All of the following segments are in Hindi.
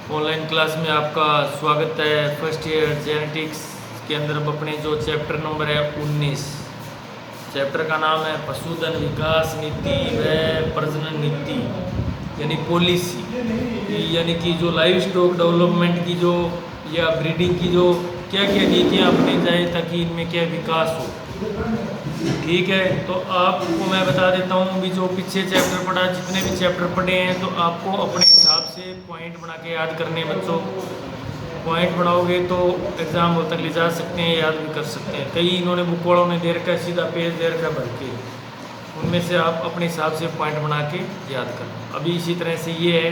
ऑनलाइन क्लास में आपका स्वागत है। फर्स्ट ईयर जेनेटिक्स के अंदर अब अपने जो चैप्टर नंबर है 19, चैप्टर का नाम है पशुधन विकास नीति व प्रजनन नीति यानी पॉलिसी, यानी कि जो लाइव स्टॉक डेवलपमेंट की जो या ब्रीडिंग की जो क्या क्या नीतियाँ अपनी जाए ताकि इनमें क्या विकास हो। ठीक है, तो आपको मैं बता देता हूँ भी जो पीछे चैप्टर पढ़ा, जितने भी चैप्टर पढ़े हैं तो आपको अपने हिसाब से पॉइंट बना के याद करने हैं। बच्चों पॉइंट बनाओगे तो एग्ज़ाम हॉल तक ले जा सकते हैं, याद भी कर सकते हैं। कई इन्होंने बुक वालों ने दे रखा है, सीधा पेज दे रखा है भर के, उनमें से आप अपने हिसाब से पॉइंट बना के याद करना। अभी इसी तरह से ये है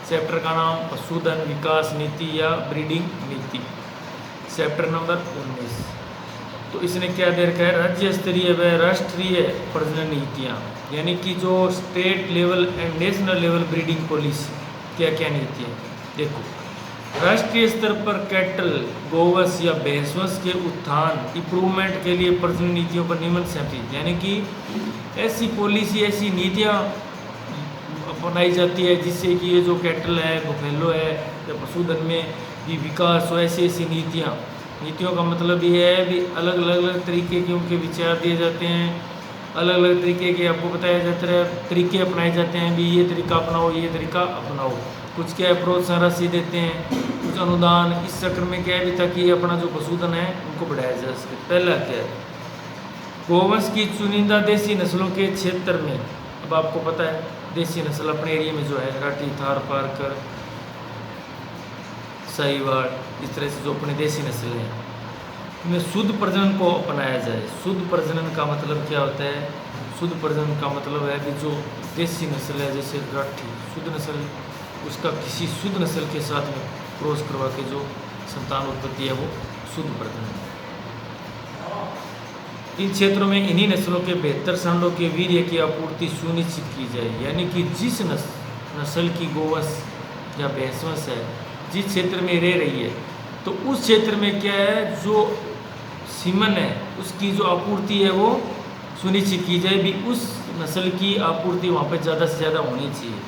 चैप्टर का नाम पशुधन विकास नीति या ब्रीडिंग नीति, चैप्टर नंबर 19। तो इसने क्या दे रखा है, राज्य स्तरीय व राष्ट्रीय प्रजनन नीतियाँ, यानी कि जो state level and national level breeding policy क्या क्या नीतियाँ। देखो, राष्ट्रीय स्तर पर कैटल गोवंश या भैंसवंश के उत्थान इम्प्रूवमेंट के लिए प्रजनन नीतियों पर नियमन समिति, यानी कि ऐसी पॉलिसी ऐसी नीतियाँ अपनाई जाती है जिससे कि ये जो कैटल है, बफेलो है या पशुधन में भी विकास हो। ऐसी ऐसी नीतियों का मतलब ये है भी अलग अलग तरीके के उनके विचार दिए जाते हैं, अलग अलग तरीके के आपको बताया जाता है, तरीके अपनाए जाते हैं भी ये तरीका अपनाओ, ये तरीका अपनाओ। कुछ क्या है प्रोत्साहन राशि देते हैं, कुछ अनुदान, इस चक्र में क्या है भी ताकि अपना जो पशुधन है उनको बढ़ाया जा सके। पहला क्या है, गोवंश की चुनिंदा देसी नस्लों के क्षेत्र में, अब आपको पता है देसी नस्ल अपने एरिया में जो है राठी, थार, पारकर, साहिवाल, इस तरह से जो अपने देसी नस्ल हैं उनमें शुद्ध प्रजनन को अपनाया जाए। शुद्ध प्रजनन का मतलब क्या होता है, शुद्ध प्रजनन का मतलब है कि जो देसी नस्ल है जैसे राठी, शुद्ध नस्ल, उसका किसी शुद्ध नस्ल के साथ में क्रॉस करवा के जो संतान उत्पत्ति है वो शुद्ध प्रजनन है। इन क्षेत्रों में इन्हीं नस्लों के बेहतर सांडों के वीर्य की आपूर्ति सुनिश्चित की जाए, यानी कि जिस नस्ल की गोवंश या भैंसवंश है जिस क्षेत्र में रह रही है तो उस क्षेत्र में क्या है जो सीमन है उसकी जो आपूर्ति है वो सुनिश्चित की जाए भी, उस नस्ल की आपूर्ति वहाँ पर ज़्यादा से ज़्यादा होनी चाहिए।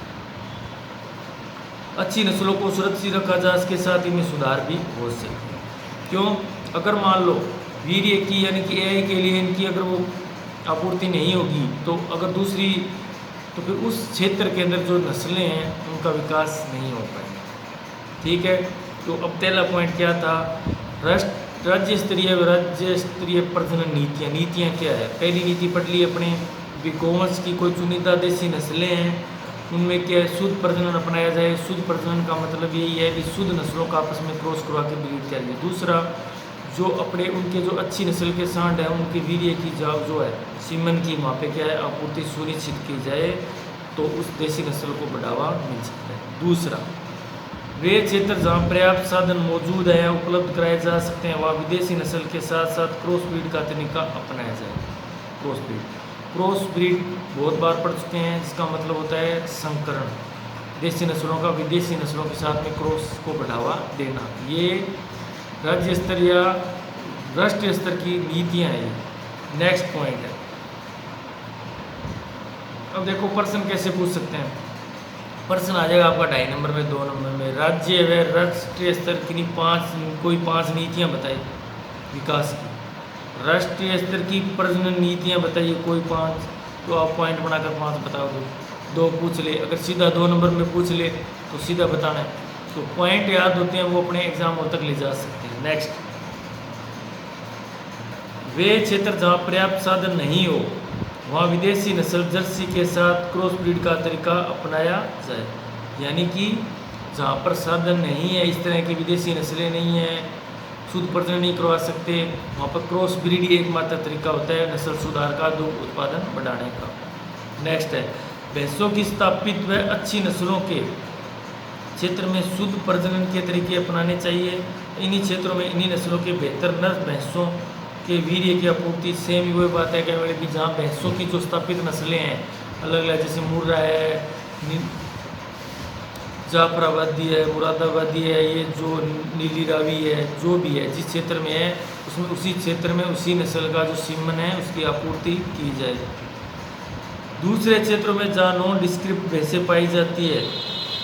अच्छी नस्लों को सुरक्षित रखा जा, इसके साथ इनमें सुधार भी हो सके। क्यों, अगर मान लो वीर्य की यानी कि एआई के लिए इनकी अगर वो आपूर्ति नहीं होगी तो अगर दूसरी, तो फिर उस क्षेत्र के अंदर जो नस्लें हैं उनका विकास नहीं हो पाएगा। ठीक है, तो अब पहला पॉइंट क्या था, राज्य स्तरीय प्रजनन नीतियाँ क्या है। पहली नीति पढ़ ली अपने, गोवंश की कोई चुनिंदा देसी नस्लें हैं उनमें क्या है शुद्ध प्रजनन अपनाया जाए। शुद्ध प्रजनन का मतलब यही है कि शुद्ध नस्लों का आपस में क्रॉस करवा के ब्रीड चाहिए। दूसरा, जो अपने उनके जो अच्छी नस्ल के सांड है उनके वीर्य की जो है सीमन की वहाँ पे क्या है आपूर्ति सुनिश्चित की जाए तो उस देसी नस्ल को बढ़ावा मिल सकता है। दूसरा, वे क्षेत्र जहाँ पर्याप्त साधन मौजूद है उपलब्ध कराए जा सकते हैं वहाँ विदेशी नस्ल के साथ साथ क्रॉस ब्रीड का तरीका अपनाया जाए। क्रॉस ब्रीड बहुत बार पढ़ चुके हैं, जिसका मतलब होता है संकरण, देसी नस्लों का विदेशी नस्लों के साथ में क्रॉस को बढ़ावा देना। ये राज्य स्तर या राष्ट्रीय स्तर की नीतियाँ हैं। नेक्स्ट पॉइंट है, अब देखो प्रश्न कैसे पूछ सकते हैं। प्रश्न आ जाएगा आपका 2.5 नंबर में, 2 नंबर में, राज्य व राष्ट्रीय स्तर की कोई पाँच नीतियाँ बताइए विकास की। राष्ट्रीय स्तर की प्रजनन नीतियाँ बताइए कोई 5, तो आप पॉइंट बनाकर 5 बताओ। 2 पूछ ले, अगर सीधा 2 नंबर में पूछ ले तो सीधा बताना है, तो पॉइंट याद होते हैं वो अपने एग्जाम तक ले जा सकते हैं। नेक्स्ट, वे क्षेत्र जहाँ पर्याप्त साधन नहीं हो वहाँ विदेशी नस्ल जर्सी के साथ क्रॉस ब्रीड का तरीका अपनाया जाए, यानी कि जहाँ पर साधन नहीं है, इस तरह की विदेशी नस्लें नहीं हैं, शुद्ध प्रजनन नहीं करवा सकते, वहाँ पर क्रॉस ब्रीड ही एकमात्र तरीका होता है नस्ल सुधार का, दुग्ध उत्पादन बढ़ाने का। नेक्स्ट है, भैंसों की स्थापित व अच्छी नस्लों के क्षेत्र में शुद्ध प्रजनन के तरीके अपनाने चाहिए। इन्हीं क्षेत्रों में इन्हीं नस्लों के बेहतर नर भैंसों के वीर्य की आपूर्ति, सेम ही वही बात है कि जहाँ भैंसों की जो स्थापित नस्लें हैं अलग अलग, जैसे मुर्रा है, जाफराबादी है, मुरादाबादी है, ये जो नीली रावी है, जो भी है जिस क्षेत्र में है उसमें उसी क्षेत्र में उसी नस्ल का जो सीमन है उसकी आपूर्ति की जाए। दूसरे क्षेत्रों में जहाँ नॉन डिस्क्रिप्ट भैंसें पाई जाती है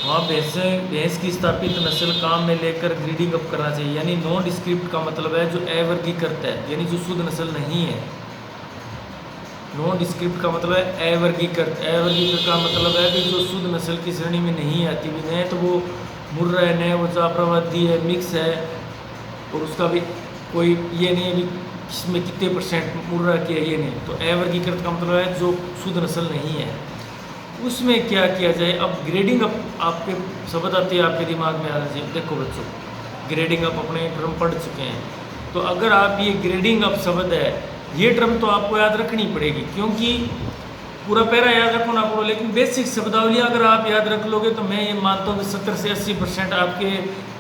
वहाँ भैंस की स्थापित नस्ल काम में लेकर ब्रीडिंग अप करना चाहिए। यानी नॉन डिस्क्रिप्ट का मतलब है जो अवर्गीकृत है, यानी जो शुद्ध नस्ल नहीं है। नॉन डिस्क्रिप्ट का मतलब है अवर्गीकृत। अवर्गीकृत का मतलब है कि जो शुद्ध नस्ल की श्रेणी में नहीं आती भी है, तो वो मुर्रा है, वो जाफराबादी है, मिक्स है, और उसका भी कोई ये नहीं है कि इसमें कितने परसेंट मुर्रा की है, ये नहीं। तो अवर्गीकृत का मतलब है जो शुद्ध नस्ल नहीं है। उसमें क्या किया जाए? अब ग्रेडिंग अप आपके शब्द आते हैं आपके दिमाग में आना चाहिए। देखो बच्चों, ग्रेडिंग अप अपने टर्म पढ़ चुके हैं, तो अगर आप ये ग्रेडिंग अप शब्द है, ये टर्म तो आपको याद रखनी पड़ेगी, क्योंकि पूरा पैरा याद रखो ना पड़ो, लेकिन बेसिक शब्दावली अगर आप याद रख लोगे तो मैं ये मानता हूँ कि 70 से 80% आपके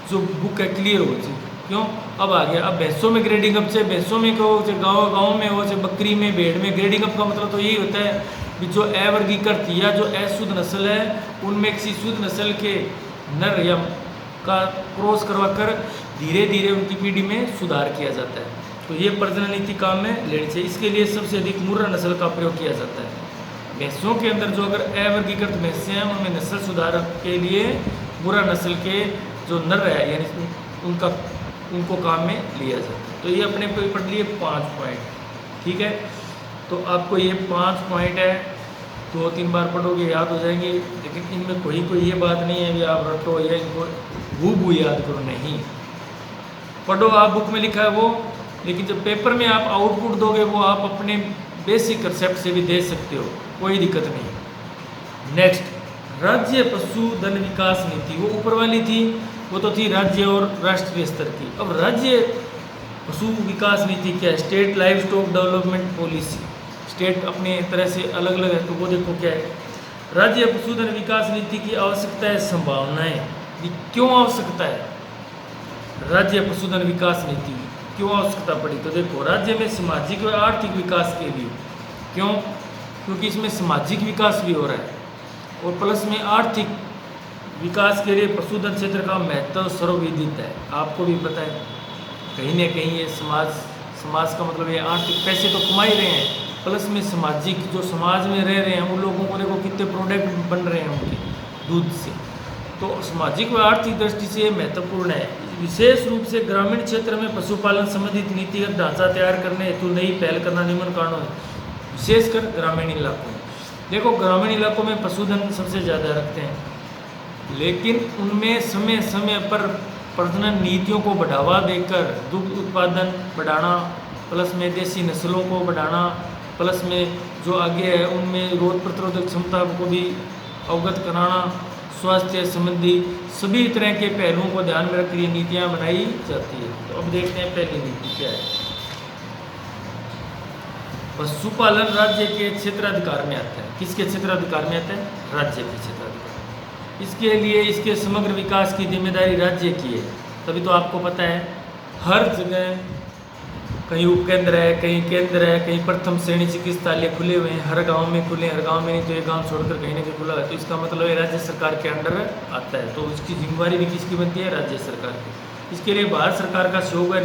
जो बुक है क्लियर हो जाए। क्यों? अब आ गया, अब भैंसों में ग्रेडिंग अप, चाहे भैंसों में कहो, चाहे गाँव में हो, चाहे बकरी में, भेड़ में, ग्रेडिंग अप का मतलब तो यही होता है कि जो अवर्गीकृत या जो अशुद्ध नस्ल है, उनमें किसी शुद्ध नस्ल के नर या का क्रॉस करवा कर धीरे धीरे उनकी पीढ़ी में सुधार किया जाता है। तो ये प्रजनन नीति काम में लेनी चाहिए। इसके लिए सबसे अधिक मुर्रा नस्ल का प्रयोग किया जाता है। भैंसों के अंदर जो अगर अवर्गीकृत भैंसें हैं, उनमें नस्ल सुधार के लिए मुर्रा नस्ल के जो नर है, यानी उनको काम में लिया जाता है। तो ये अपने को पढ़ लिए 5 पॉइंट, ठीक है। तो आपको ये 5 पॉइंट है, 2-3 बार पढ़ोगे याद हो जाएंगे, लेकिन इनमें कोई ये बात नहीं है कि आप रटो या इनको हूबहू याद करो, नहीं। पढ़ो, आप बुक में लिखा है वो, लेकिन जब पेपर में आप आउटपुट दोगे वो आप अपने बेसिक कंसेप्ट से भी दे सकते हो, कोई दिक्कत नहीं। नेक्स्ट, राज्य पशुधन विकास नीति, वो ऊपर वाली थी, वो तो थी राज्य और राष्ट्रीय स्तर की। अब राज्य पशु विकास नीति क्या है? State live stock development policy. State अपने तरह से अलग अलग है, तो वो देखो क्या है। राज्य पशुधन विकास नीति की आवश्यकता है, संभावनाएं। क्यों आवश्यकता है राज्य पशुधन विकास नीति की? क्यों आवश्यकता पड़ी? तो देखो, राज्य में सामाजिक और आर्थिक विकास के लिए। क्यों? क्योंकि इसमें सामाजिक विकास भी हो रहा है और प्लस में आर्थिक विकास के लिए पशुधन क्षेत्र का महत्व सर्वविदित है। आपको भी पता है, कहीं ना कहीं ये समाज का मतलब ये आर्थिक पैसे तो कमा ही रहे हैं, प्लस में सामाजिक, जो समाज में रह रहे हैं उन लोगों को देखो कितने प्रोडक्ट बन रहे हैं उनके दूध से। तो सामाजिक व आर्थिक दृष्टि से ये महत्वपूर्ण है। विशेष रूप से ग्रामीण क्षेत्र में पशुपालन संबंधित नीतिगत ढांचा तैयार करने हेतु नई पहल करना निम्न कारणों है, विशेषकर ग्रामीण इलाकों में। देखो, ग्रामीण इलाकों में पशुधन सबसे ज़्यादा रखते हैं, लेकिन उनमें समय समय पर प्रजनन नीतियों को बढ़ावा देकर दुग्ध उत्पादन बढ़ाना, प्लस में देसी नस्लों को बढ़ाना, प्लस में जो आगे है उनमें रोग प्रतिरोधक क्षमता को भी अवगत कराना, स्वास्थ्य संबंधी सभी तरह के पहलुओं को ध्यान में रखकर ये नीतियाँ बनाई जाती है। तो अब देखते हैं पहली नीति क्या है। पशुपालन राज्य के क्षेत्राधिकार में आता है। किसके क्षेत्राधिकार में आता है? राज्य के क्षेत्राधिकार। इसके लिए इसके समग्र विकास की जिम्मेदारी राज्य की है। तभी तो आपको पता है हर जगह कहीं उपकेंद्र है, कहीं केंद्र है, कहीं प्रथम श्रेणी चिकित्सालय खुले हुए हैं, हर गांव में खुले, हर गांव में नहीं तो एक गांव छोड़कर कहीं ना कहीं खुला है। तो इसका मतलब है राज्य सरकार के अंडर आता है, तो उसकी जिम्मेदारी भी किसकी बनती है? राज्य सरकार की। इसके लिए भारत सरकार का सहयोग व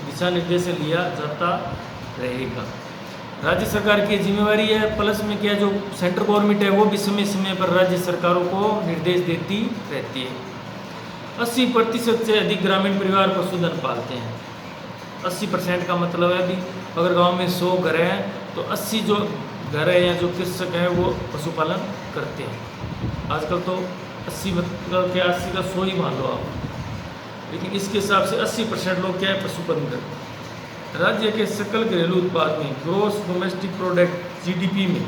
दिशा निर्देश लिया जाता रहेगा। राज्य सरकार की जिम्मेवारी है, प्लस में क्या, जो सेंट्रल गवर्नमेंट है वो भी समय समय पर राज्य सरकारों को निर्देश देती रहती है। 80% से अधिक ग्रामीण परिवार पशुधन पालते हैं। 80% का मतलब है भी अगर गांव में 100 घर हैं तो 80 जो घर है या जो कृषक हैं वो पशुपालन करते हैं। आजकल तो 80 मतलब क्या 80 का 100 ही मान लो आप, लेकिन इसके हिसाब से 80% लोग क्या है पशुपालन करते हैं। राज्य के सकल घरेलू उत्पाद में, ग्रोस डोमेस्टिक प्रोडक्ट जीडीपी में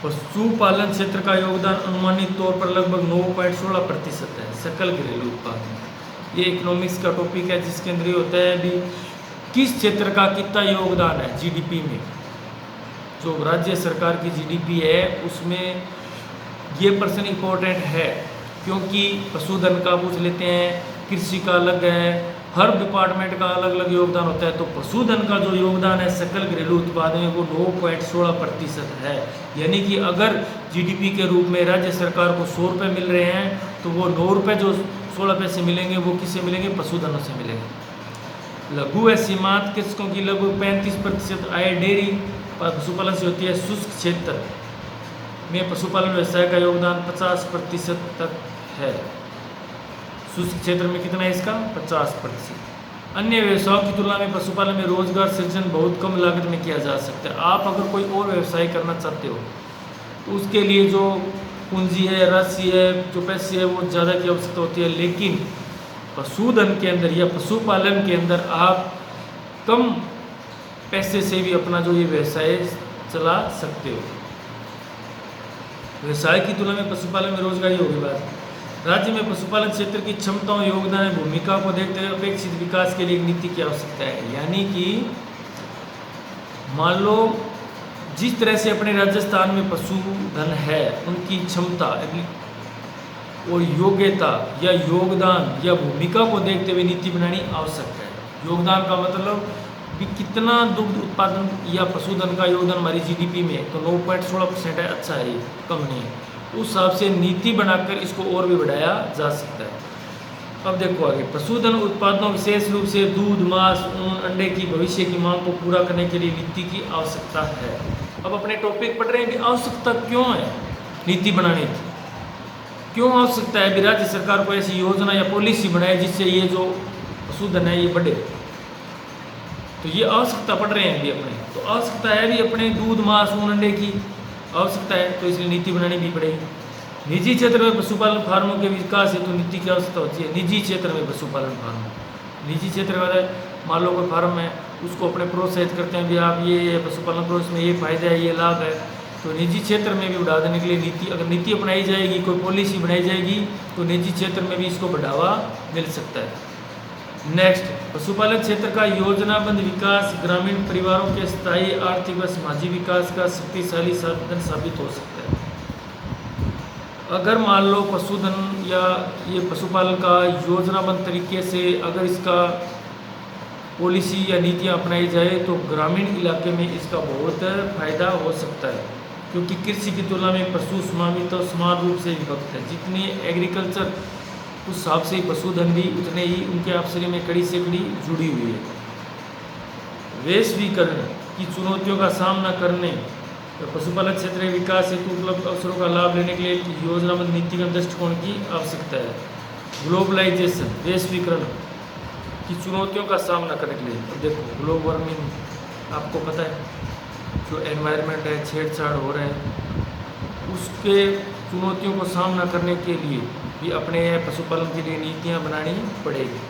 पशुपालन क्षेत्र का योगदान अनुमानित तौर पर लगभग 9.16% है। सकल घरेलू उत्पाद में ये इकोनॉमिक्स का टॉपिक है जिसके अंदर ये होता है भी किस क्षेत्र का कितना योगदान है जीडीपी में। जो राज्य सरकार की जीडीपी है उसमें ये पर्सन इम्पोर्टेंट है, क्योंकि पशुधन का पूछ लेते हैं, कृषि का अलग है, हर डिपार्टमेंट का अलग अलग योगदान होता है। तो पशुधन का जो योगदान है सकल घरेलू उत्पाद में वो 9.16% है। यानी कि अगर जीडीपी के रूप में राज्य सरकार को 100 रुपये मिल रहे हैं तो वो 9 रुपये जो 16 पैसे मिलेंगे वो किससे मिलेंगे? पशुधनों से मिलेंगे। लघु व सीमांत कृषकों की लगभग 35% आय डेयरी पशुपालन से होती है। शुष्क क्षेत्र में पशुपालन व्यवसाय का योगदान 50% तक है। शुष्क क्षेत्र में कितना है इसका? 50%। अन्य व्यवसायों की तुलना में पशुपालन में रोजगार सृजन बहुत कम लागत में किया जा सकता है। आप अगर कोई और व्यवसाय करना चाहते हो तो उसके लिए जो पूंजी है, राशि है, जो पैसे है, वो ज़्यादा की आवश्यकता होती है, लेकिन पशुधन के अंदर या पशुपालन के अंदर आप कम पैसे से भी अपना जो ये व्यवसाय चला सकते हो। व्यवसाय की तुलना में पशुपालन में रोजगार ही होगी बात। राज्य में पशुपालन क्षेत्र की क्षमताओं, योगदान, भूमिका को देखते हुए अपेक्षित विकास के लिए एक नीति की आवश्यकता है। यानी कि मान लो जिस तरह से अपने राजस्थान में पशुधन है, उनकी क्षमता और योग्यता या योगदान या भूमिका को देखते हुए नीति बनानी आवश्यक है। योगदान का मतलब भी कितना दुग्ध उत्पादन या पशुधन का योगदान हमारी जीडीपी में, तो 9.16% है, अच्छा है, ये कम नहीं है। उस हिसाब से नीति बनाकर इसको और भी बढ़ाया जा सकता है। अब देखो आगे, पशुधन उत्पादनों विशेष रूप से दूध, मांस, ऊन, अंडे की भविष्य की मांग को पूरा करने के लिए नीति की आवश्यकता है। अब अपने टॉपिक पढ़ रहे हैं कि आवश्यकता क्यों है नीति बनाने की, क्यों आवश्यकता है? भी राज्य सरकार को ऐसी योजना या पॉलिसी बनाए जिससे ये जो पशुधन है ये बढ़े। तो ये आवश्यकता पढ़ रहे हैं भी अपने, तो आवश्यकता है भी अपने दूध, मांस, ऊन, अंडे की आवश्यकता है, तो इसलिए नीति बनानी भी पड़ेगी। निजी क्षेत्र में पशुपालन फार्मों के विकास हेतु नीति की आवश्यकता होती है। निजी क्षेत्र में पशुपालन फार्म, निजी क्षेत्र में मान लो कोई फार्म है, उसको अपने प्रोत्साहित करते हैं भी आप ये पशुपालन करो, इसमें ये फायदा है, ये लाभ है, तो निजी क्षेत्र में भी बढ़ा देने के लिए नीति, अगर नीति अपनाई जाएगी, कोई पॉलिसी बनाई जाएगी, तो निजी क्षेत्र में भी इसको बढ़ावा मिल सकता है। नेक्स्ट, पशुपालन क्षेत्र का योजनाबद्ध विकास ग्रामीण परिवारों के स्थायी आर्थिक व सामाजिक विकास का शक्तिशाली साधन साबित हो सकता है। अगर मान लो पशुधन या ये पशुपालन का योजनाबद्ध तरीके से अगर इसका पॉलिसी या नीतियाँ अपनाई जाए तो ग्रामीण इलाके में इसका बहुत फायदा हो सकता है, क्योंकि कृषि की तुलना में पशु स्वामित्व तो समान रूप से विभक्त है। जितनी एग्रीकल्चर उस हिसाब से पशुधन भी उतने ही उनके आपसरी में कड़ी से कड़ी जुड़ी हुई है। वैश्वीकरण की चुनौतियों का सामना करने पशुपालन क्षेत्र के विकास हेतु उपलब्ध अवसरों का लाभ लेने के लिए योजनाबद्ध नीतिगत दृष्टिकोण की आवश्यकता है। ग्लोबलाइजेशन, वैश्वीकरण की चुनौतियों का सामना करने के लिए, तो देखो ग्लोबल वार्मिंग आपको पता है, जो एनवायरनमेंट है, छेड़छाड़ हो रहा है, उसके चुनौतियों को सामना करने के लिए भी अपने पशुपालन के लिए नीतियाँ बनानी पड़ेगी।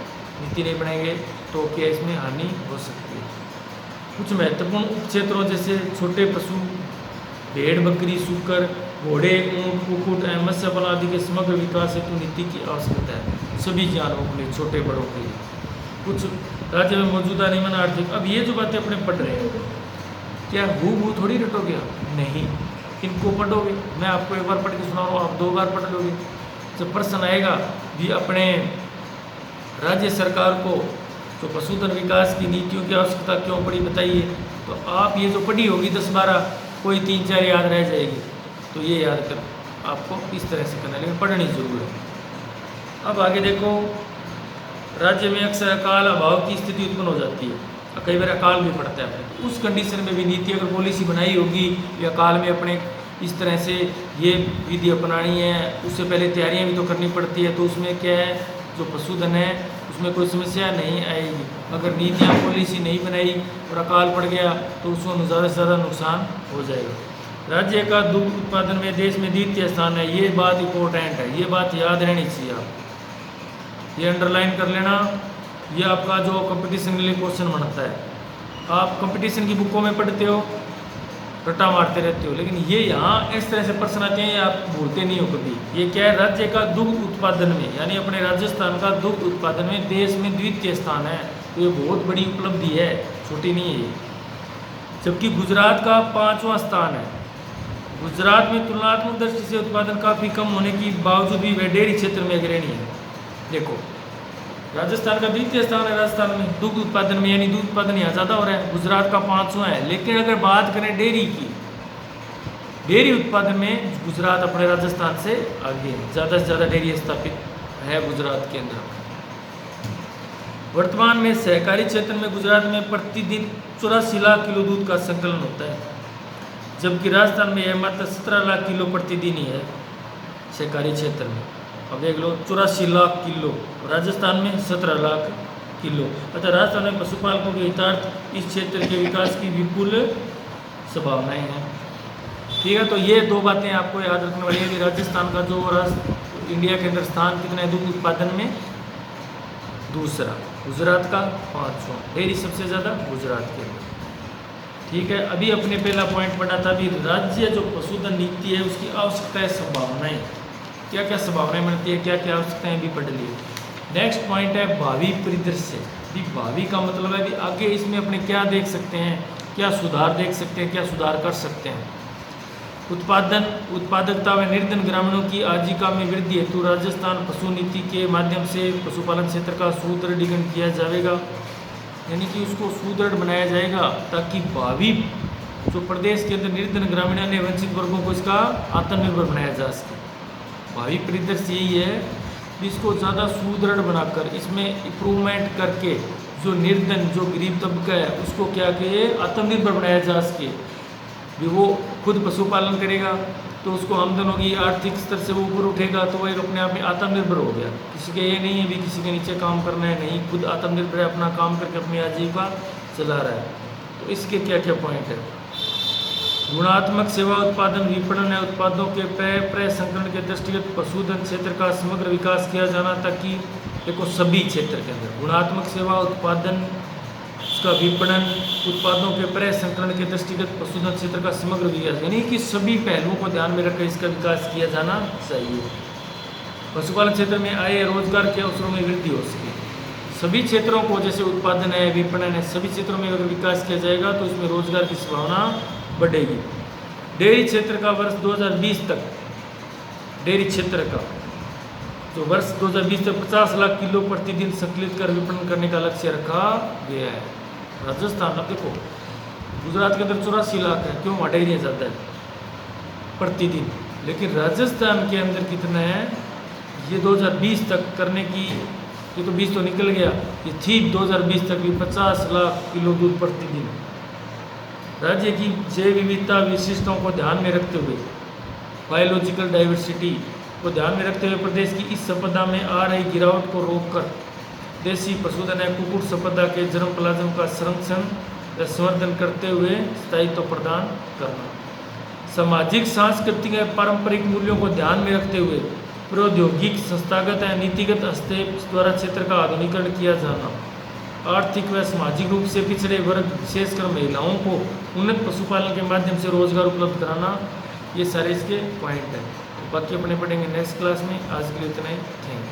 नीति नहीं बनाएंगे तो क्या इसमें हानि हो सकती है। कुछ महत्वपूर्ण उपक्षेत्रों जैसे छोटे पशु, भेड़, बकरी, सूकर, घोड़े, ऊँट, कुक्कुट एवं मत्स्य पालन आदि के समग्र विकास हेतु नीति की आवश्यकता है। सभी जानवरों के लिए, छोटे बड़ों के लिए। कुछ राज्य में मौजूदा निम्न आर्थिक, अब ये जो बातें अपने पढ़ रहे हैं, क्या हूबहू थोड़ी रटोगे आप? नहीं, इनको पढ़ोगे। मैं आपको एक बार पढ़ के सुना रहा हूँ, आप 2 बार पढ़ लोगे। जब प्रश्न आएगा भी अपने राज्य सरकार को जो पशुधन विकास की नीतियों की आवश्यकता क्यों पड़ी बताइए, तो आप ये जो पढ़ी होगी 10-12, कोई 3-4 याद रह जाएगी, तो ये याद कर आपको इस तरह से करना है, लेकिन पढ़नी जरूर है। अब आगे देखो, राज्य में अक्सर अकाल अभाव की स्थिति उत्पन्न हो जाती है, कई बार अकाल भी पड़ता है। तो उस कंडीशन में भी नीति अगर पॉलिसी बनाई होगी या अकाल में अपने इस तरह से ये विधि अपनानी है, उससे पहले तैयारियां भी तो करनी पड़ती है, तो उसमें क्या है, जो पशुधन है उसमें कोई समस्या नहीं आएगी। अगर नीतियाँ पॉलिसी नहीं बनाई और अकाल पड़ गया तो उसमें ज़्यादा से ज़्यादा नुकसान हो जाएगा। राज्य का दुग्ध उत्पादन में देश में द्वितीय स्थान है, ये बात इम्पोर्टेंट है, ये बात याद रहनी चाहिए, आप ये अंडरलाइन कर लेना। ये आपका जो कंपटीशन के लिए क्वेश्चन बनता है, आप कंपटीशन की बुकों में पढ़ते हो, रट्टा मारते रहते हो, लेकिन ये यहाँ इस तरह से प्रश्न आते हैं, ये आप भूलते नहीं हो कभी। ये क्या है, राज्य का दुग्ध उत्पादन में, यानी अपने राजस्थान का दुग्ध उत्पादन में देश में द्वितीय स्थान है, तो ये बहुत बड़ी उपलब्धि है, छोटी नहीं है। जबकि गुजरात का 5वां स्थान है। गुजरात में तुलनात्मक दृष्टि से उत्पादन काफ़ी कम होने की बावजूद भी वह डेयरी क्षेत्र में अग्रणी है। देखो, राजस्थान का द्वितीय स्थान है राजस्थान में दुग्ध उत्पादन में, यानी दूध उत्पादन यहाँ ज़्यादा हो रहा है, गुजरात का 5वां है। लेकिन अगर बात करें डेयरी की, डेयरी उत्पादन में गुजरात अपने राजस्थान से आगे है, ज़्यादा से ज़्यादा डेयरी स्थापित है गुजरात के अंदर। वर्तमान में सहकारी क्षेत्र में गुजरात में प्रतिदिन 84 लाख किलो दूध का संकलन होता है। जबकि राजस्थान में यह मात्र 17 लाख किलो प्रतिदिन ही है सहकारी क्षेत्र में। अब देख लो 84 लाख किलो, राजस्थान में 17 लाख किलो। अतः राजस्थान में पशुपालकों के हितार्थ इस क्षेत्र के विकास की विपुल संभावनाएं हैं। ठीक है, तो ये दो बातें आपको याद रखने वाली है कि राजस्थान का जो इंडिया के अंदर स्थान कितना है दूध उत्पादन में, दूसरा, गुजरात का 5वां, डेयरी सबसे ज़्यादा गुजरात के अंदर। ठीक है, अभी अपने पहला पॉइंट पढ़ा था अभी राज्य जो पशुधन नीति है उसकी आवश्यकताएं संभावनाएं, क्या क्या संभावनाएं बनती है, क्या क्या आवश्यकताएं भी पढ़ ली। नेक्स्ट पॉइंट है भावी परिदृश्य। भी भावी का मतलब है कि आगे इसमें अपने क्या देख सकते हैं, क्या सुधार देख सकते हैं, क्या सुधार कर सकते हैं। उत्पादकता व निर्धन ग्रामीणों की आजीविका में वृद्धि हेतु राजस्थान पशु नीति के माध्यम से पशुपालन क्षेत्र का सुदृढ़ीकरण किया जाएगा, यानी कि उसको सुदृढ़ बनाया जाएगा ताकि भावी जो प्रदेश के अंदर निर्धन ग्रामीण अन्य वंचित वर्गों को इसका आत्मनिर्भर बनाया जा सके। भावी परिदृश्य यही है कि इसको ज़्यादा सुदृढ़ बनाकर इसमें इम्प्रूवमेंट करके जो निर्धन जो गरीब तबका है उसको क्या कि आत्मनिर्भर बनाया जा सके। भी वो खुद पशुपालन करेगा तो उसको आमदन होगी, आर्थिक स्तर से वो ऊपर उठेगा तो वो एक अपने आप में आत्मनिर्भर हो गया। किसी के ये नहीं है भी किसी के नीचे काम करना है, नहीं, खुद आत्मनिर्भर है, अपना काम करके अपनी आजीविका चला रहा है। तो इसके क्या क्या पॉइंट है। गुणात्मक सेवा उत्पादन विपणन है, उत्पादों के प्रसंस्करण के दृष्टिगत पशुधन क्षेत्र का समग्र विकास किया जाना ताकि देखो सभी क्षेत्र के अंदर गुणात्मक सेवा उत्पादन उसका विपणन, उत्पादों के प्रसंस्करण के दृष्टिगत पशुधन क्षेत्र का समग्र विकास, यानी कि सभी पहलुओं को ध्यान में रखकर इसका विकास किया जाना चाहिए। पशुपालन क्षेत्र में आय रोजगार के अवसरों में वृद्धि हो सके। सभी क्षेत्रों को जैसे उत्पादन है, विपणन है, सभी क्षेत्रों में अगर विकास किया जाएगा तो इसमें रोजगार की संभावना बढ़ेगी। डेयरी क्षेत्र का वर्ष 2020 तक, डेयरी क्षेत्र का जो वर्ष 2020 तक 50 लाख किलो प्रतिदिन संकलित कर विपणन करने का लक्ष्य रखा गया है। राजस्थान, अब देखो गुजरात के अंदर 84 लाख है, क्यों वहाँ डेयरी ज़्यादा है प्रतिदिन, लेकिन राजस्थान के अंदर कितना है ये 2020 तक करने की, ये तो 20 तो निकल गया, ये थी 2020 तक भी 50 लाख किलो दूध प्रतिदिन। राज्य की जैव विविधता विशिष्टताओं को ध्यान में रखते हुए, बायोलॉजिकल डाइवर्सिटी को ध्यान में रखते हुए प्रदेश की इस संपदा में आ रही गिरावट को रोककर देसी पशुधन है कुक्कुट संपदा के जन्म प्लाज्म का संरक्षण व संवर्धन करते हुए स्थायित्व प्रदान करना। सामाजिक, सांस्कृतिक व पारंपरिक मूल्यों को ध्यान में रखते हुए प्रौद्योगिक, संस्थागत या नीतिगत हस्तक्षेप द्वारा क्षेत्र का आधुनिकीकरण किया जाना। आर्थिक व सामाजिक रूप से पिछड़े वर्ग विशेषकर महिलाओं को उन्नत पशुपालन के माध्यम से रोजगार उपलब्ध कराना, ये सारे इसके पॉइंट हैं। बाकी अपने पढ़ेंगे नेक्स्ट क्लास में। आज के लिए इतना ही, थैंक यू।